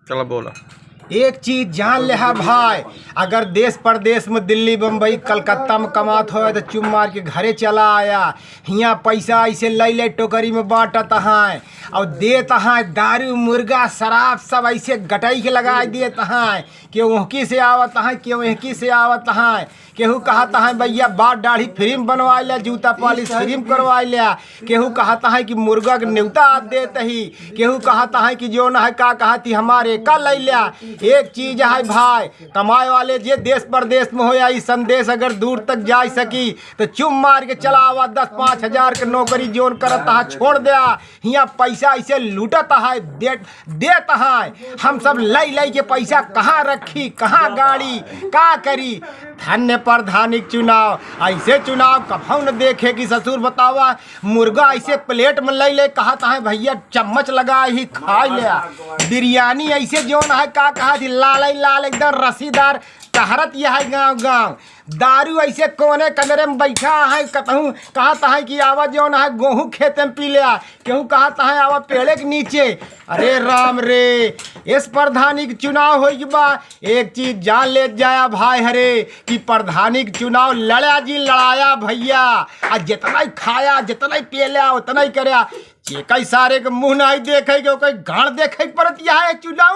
चलो बोला। एक चीज जान ले है भाई, अगर देश परदेश में दिल्ली बम्बई कलकत्ता में कमात हो तो चुम मार के घरे चला आया। हियाँ पैसा ऐसे ले टोकरी में बांटत हैं और देत हैं, दारू मुर्गा शराब सब ऐसे गटई के लगा देत हैं। केहू वहकी से आवत हैं, केहू वहकी से आवत हैं। केहू कहता है भैया बाल दाढ़ी फ्री में बनवा लिया, जूता पॉलिश फ्री में करवा लिया। केहू कहता है कि मुर्गा के न्योता देते ही। केहू कहता है कि जो न है का कहती हमारे का ले लिया। एक चीज है भाई, कमाए वाले जे देश प्रदेश में हो या ई संदेश अगर दूर तक जा सकी तो चुम मार के चला आवा। 10-5 हजार के नौकरी जोन करता है छोड़ दिया। यहाँ पैसा ऐसे लूटता है देता है। हम सब लै के पैसा कहाँ रखी, कहाँ गाड़ी का करी। धन्य प्रधानिक चुनाव, ऐसे चुनाव कभू न देखे कि ससुर बतावा। मुर्गा ऐसे प्लेट में ले कहता है भैया चम्मच लगा ही खा लिया। बिरयानी ऐसे जो न है का कहा थी लाल एकदम रसीदार कहरत यह है गाँव गाँव। दारू ऐसे कोने कमरे में बैठा है, कहूँ कहता है कि आवा जो है गेहूँ खेते में पी लिया। केहू कहता है आवा पेड़े के नीचे। अरे राम रे, इस प्रधानी के चुनाव हो बा। एक चीज जान ले जाया भाई हरे कि प्रधानी के चुनाव लड़ा जी लड़ाया भैया। आ जितना ही खाया जितना ही पी लिया उतना ही कराया। कई सारे के मुँह नहीं देखे कोई गाड़ देखे पड़त यह चुनाव।